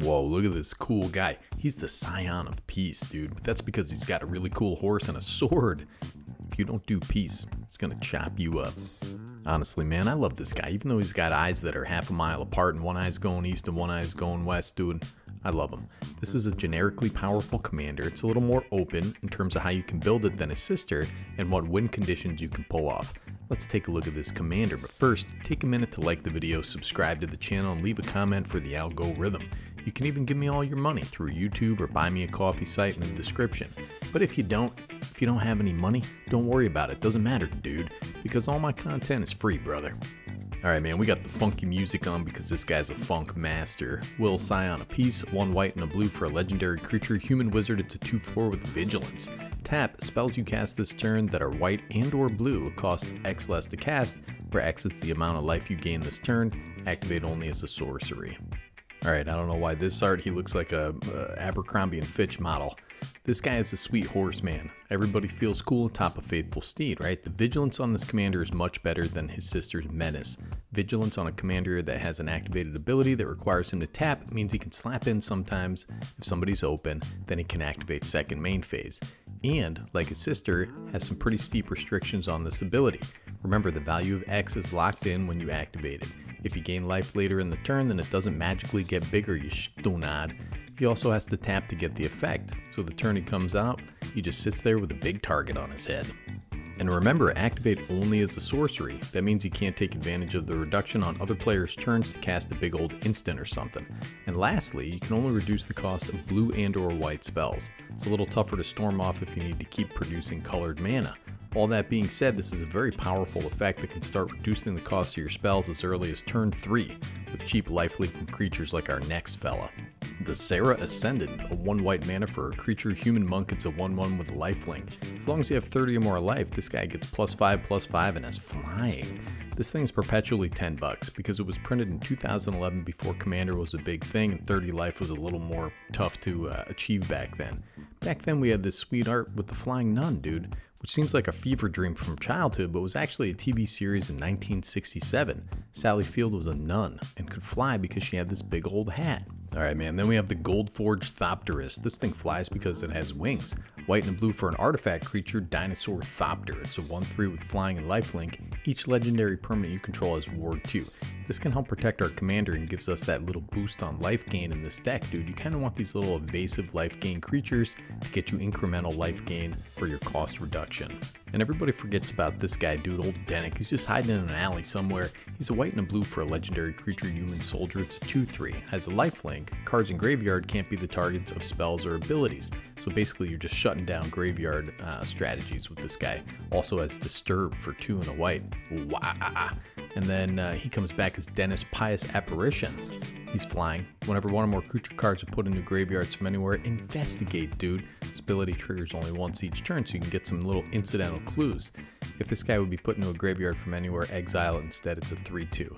Whoa, look at this cool guy. He's the Scion of peace, dude. But that's because he's got a really cool horse and a sword. If you don't do peace, it's gonna chop you up. Honestly, man, I love this guy. Even though he's got eyes that are half a mile apart and one eye's going east and one eye's going west, dude, I love him. This is a generically powerful commander. It's a little more open in terms of how you can build it than his sister and what win conditions you can pull off. Let's take a look at this commander, but first, take a minute to like the video, subscribe to the channel, and leave a comment for the algorithm. You can even give me all your money through YouTube or buy me a coffee site in the description. But if you don't have any money, don't worry about it. Doesn't matter, dude, because all my content is free, brother. Alright, man, we got the funky music on because this guy's a funk master. Will Scion of peace, 1 white and a blue for a legendary creature. Human wizard, it's a 2/4 with vigilance. Tap, spells you cast this turn that are white and or blue cost X less to cast, where X is the amount of life you gain this turn. Activate only as a sorcery. Alright, I don't know why this art, he looks like a Abercrombie & Fitch model. This guy is a sweet horse, man. Everybody feels cool atop a faithful steed, right? The vigilance on this commander is much better than his sister's menace. Vigilance on a commander that has an activated ability that requires him to tap means he can slap in sometimes if somebody's open, then he can activate second main phase. And, like his sister, has some pretty steep restrictions on this ability. Remember, the value of X is locked in when you activate it. If you gain life later in the turn, then it doesn't magically get bigger, you stunad. He also has to tap to get the effect, so the turn he comes out, he just sits there with a big target on his head. And remember, activate only as a sorcery. That means you can't take advantage of the reduction on other players' turns to cast a big old instant or something. And lastly, you can only reduce the cost of blue and or white spells. It's a little tougher to storm off if you need to keep producing colored mana. All that being said, this is a very powerful effect that can start reducing the cost of your spells as early as turn 3, with cheap life-leaking creatures like our next fella. The Sarah Ascendant, a 1 white mana for a creature human monk. It's a 1/1 with a lifelink. As long as you have 30 or more life, this guy gets +5/+5 and has flying. This thing's perpetually $10 because it was printed in 2011 before Commander was a big thing and 30 life was a little more tough to achieve back then. Back then we had this sweet art with the flying nun, dude, which seems like a fever dream from childhood, but was actually a TV series in 1967. Sally Field was a nun and could fly because she had this big old hat. Alright, man, then we have the Gold Forged Thopterus. This thing flies because it has wings. White and blue for an artifact creature, Dinosaur Thopter. It's a 1/3 with flying and lifelink. Each legendary permanent you control has Ward 2. This can help protect our commander and gives us that little boost on life gain in this deck, dude. You kind of want these little evasive life gain creatures to get you incremental life gain for your cost reduction. And everybody forgets about this guy, dude, old Dennick. He's just hiding in an alley somewhere. He's a white and a blue for a legendary creature, human soldier. It's a 2/3. Has a lifelink. Cards in graveyard can't be the targets of spells or abilities. So basically you're just shutting down graveyard strategies with this guy. Also has Disturb for 2 and a white. Wah! And then he comes back as Dennis Pious Apparition. He's flying. Whenever one or more creature cards are put into graveyards from anywhere, investigate, dude. This ability triggers only once each turn, so you can get some little incidental clues. If this guy would be put into a graveyard from anywhere, exile it instead. It's a 3/2.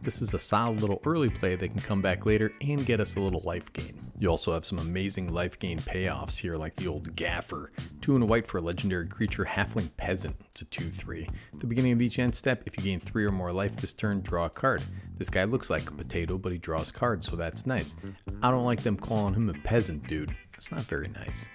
This is a solid little early play that can come back later and get us a little life gain. You also have some amazing life gain payoffs here, like the old Gaffer. 2 and a white for a legendary creature, Halfling Peasant. It's a 2/3. At the beginning of each end step, if you gain 3 or more life this turn, draw a card. This guy looks like a potato, but he draws cards, so that's nice. I don't like them calling him a peasant, dude. That's not very nice.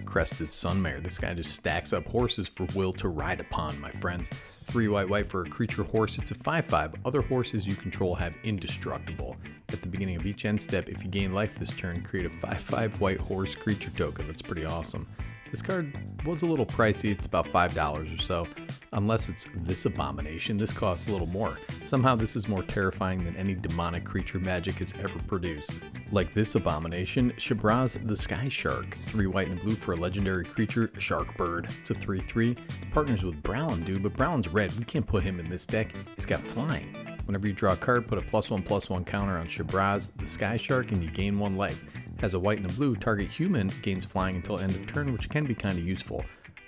Crested Sunmare. This guy just stacks up horses for Will to ride upon, my friends. 3 white for a creature horse. It's a 5/5. Other horses you control have indestructible. At the beginning of each end step, if you gain life this turn, create a 5/5 white horse creature token. That's pretty awesome. This card was a little pricey. It's about $5 or so. Unless it's this abomination, this costs a little more. Somehow this is more terrifying than any demonic creature Magic has ever produced. Like this abomination, Shabraz the Sky Shark. 3 white and blue for a legendary creature, Shark Bird. It's a 3/3. Partners with Browin, dude, but Browin's red. We can't put him in this deck. He's got flying. Whenever you draw a card, put a +1/+1 counter on Shabraz the Sky Shark and you gain 1 life. Has a white and a blue, target human gains flying until end of turn, which can be kind of useful.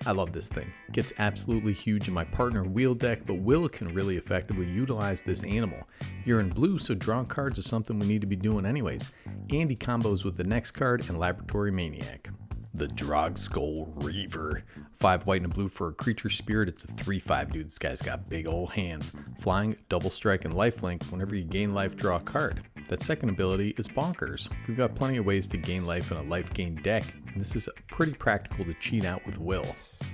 I love this thing. Gets absolutely huge in my partner wheel deck, but Will can really effectively utilize this animal. You're in blue, so drawing cards is something we need to be doing anyways. And he combos with the next card and Laboratory Maniac. The Drogskull Reaver. 5 white and a blue for a creature spirit. It's a 3/5, dude. This guy's got big old hands. Flying, double strike, and lifelink. Whenever you gain life, draw a card. That second ability is bonkers. We've got plenty of ways to gain life in a life gain deck, and this is pretty practical to cheat out with Will.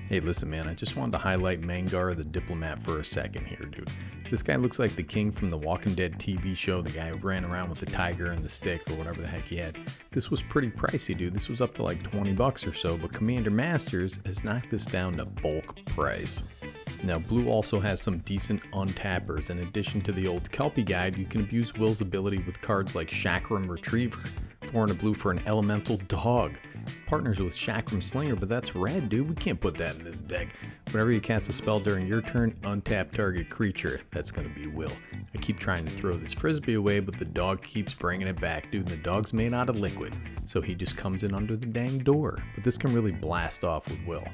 Hey, listen, man, I just wanted to highlight Mangar the Diplomat for a second here, dude. This guy looks like the king from the Walking Dead TV show, the guy who ran around with the tiger and the stick or whatever the heck he had. This was pretty pricey, dude. This was up to like 20 bucks or so, but Commander Masters has knocked this down to bulk price. Now, blue also has some decent untappers. In addition to the old Kelpie guide, you can abuse Will's ability with cards like Chakram Retriever. 4 and a blue for an elemental dog. Partners with Chakram Slinger, but that's red, dude. We can't put that in this deck. Whenever you cast a spell during your turn, untap target creature. That's going to be Will. I keep trying to throw this frisbee away, but the dog keeps bringing it back, dude. And the dog's made out of liquid, so he just comes in under the dang door. But this can really blast off with Will.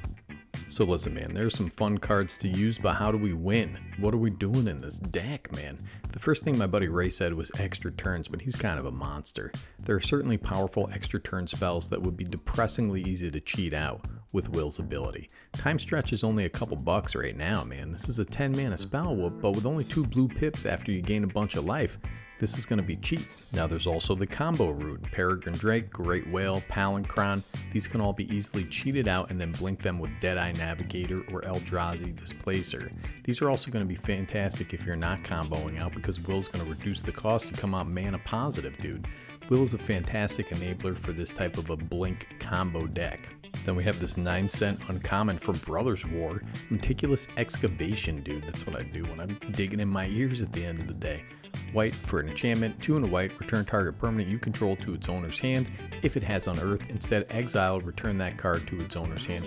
So listen, man, there's some fun cards to use, but how do we win? What are we doing in this deck, man? The first thing my buddy Ray said was extra turns, but he's kind of a monster. There are certainly powerful extra turn spells that would be depressingly easy to cheat out with Will's ability. Time Stretch is only a couple bucks right now, man. This is a 10 mana spell, but with only 2 blue pips after you gain a bunch of life, this is going to be cheap. Now there's also the combo route. Peregrine Drake, Great Whale, Palinchron. These can all be easily cheated out and then blink them with Deadeye Navigator or Eldrazi Displacer. These are also going to be fantastic if you're not comboing out, because Will's going to reduce the cost to come out mana positive, dude. Will is a fantastic enabler for this type of a blink combo deck. Then we have this 9-cent uncommon for Brothers War. Meticulous Excavation, dude. That's what I do when I'm digging in my ears at the end of the day. White for an enchantment, 2 and a white, return target permanent you control to its owner's hand. If it has Unearth, instead exile, return that card to its owner's hand.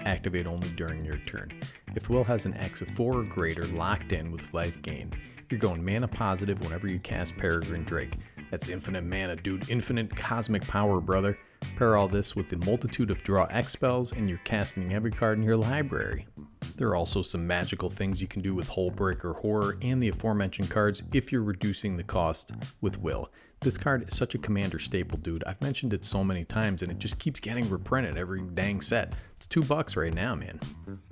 Activate only during your turn. If Will has an X of 4 or greater locked in with life gain, you're going mana positive whenever you cast Peregrine Drake. That's infinite mana, dude. Infinite cosmic power, brother. Pair all this with the multitude of draw X spells, and you're casting every card in your library. There are also some magical things you can do with Hullbreaker Horror and the aforementioned cards if you're reducing the cost with Will. This card is such a commander staple, dude. I've mentioned it so many times and it just keeps getting reprinted every dang set. It's $2 right now, man.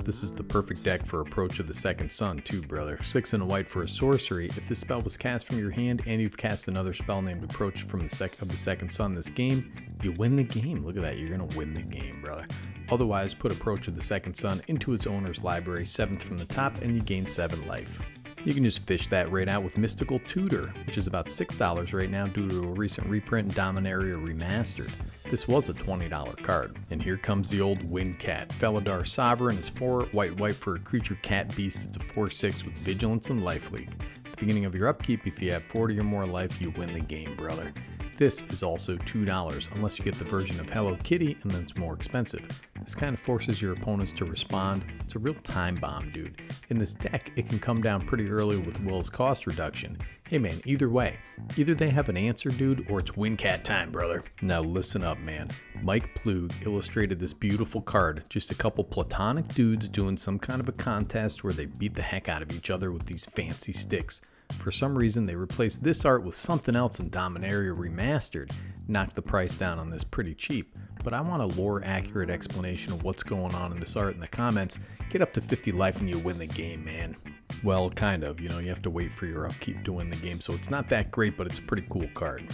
This is the perfect deck for Approach of the Second Sun too, brother. 6 and a white for a sorcery. If this spell was cast from your hand and you've cast another spell named Approach from the Second Sun this game, you win the game. Look at that, you're gonna win the game, brother. Otherwise, put Approach of the Second Sun into its owner's library, 7th from the top, and you gain 7 life. You can just fish that right out with Mystical Tutor, which is about $6 right now due to a recent reprint, Dominaria Remastered. This was a $20 card. And here comes the old Windcat. Felidar Sovereign is 4 white for a creature cat beast. It's a 4/6 with Vigilance and Life Leak. At the beginning of your upkeep, if you have 40 or more life, you win the game, brother. This is also $2, unless you get the version of Hello Kitty, and then it's more expensive. This kind of forces your opponents to respond. It's a real time bomb, dude. In this deck, it can come down pretty early with Will's cost reduction. Hey man, either way, either they have an answer, dude, or it's Windcat time, brother. Now listen up, man. Mike Plug illustrated this beautiful card. Just a couple platonic dudes doing some kind of a contest where they beat the heck out of each other with these fancy sticks. For some reason, they replaced this art with something else in Dominaria Remastered. Knocked the price down on this pretty cheap. But I want a lore-accurate explanation of what's going on in this art in the comments. Get up to 50 life and you win the game, man. Well, kind of. You know, you have to wait for your upkeep to win the game, so it's not that great, but it's a pretty cool card.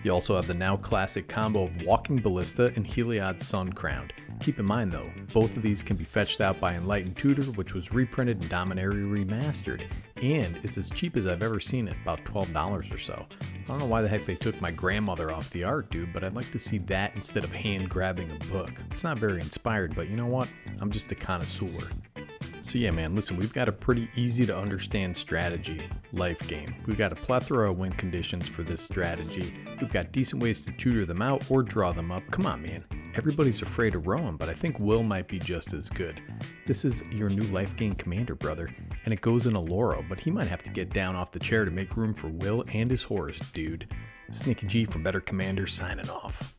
You also have the now classic combo of Walking Ballista and Heliod Suncrowned. Keep in mind though, both of these can be fetched out by Enlightened Tutor, which was reprinted in Dominaria Remastered, and it's as cheap as I've ever seen it, about $12 or so. I don't know why the heck they took my grandmother off the art, dude, but I'd like to see that instead of hand grabbing a book. It's not very inspired, but you know what? I'm just a connoisseur. So yeah, man, listen, we've got a pretty easy to understand strategy, life game. We've got a plethora of win conditions for this strategy. We've got decent ways to tutor them out or draw them up. Come on, man. Everybody's afraid of Rowan, but I think Will might be just as good. This is your new life gain commander, brother, and it goes in Aloro, but he might have to get down off the chair to make room for Will and his horse, dude. Sneaky G from Better Commander signing off.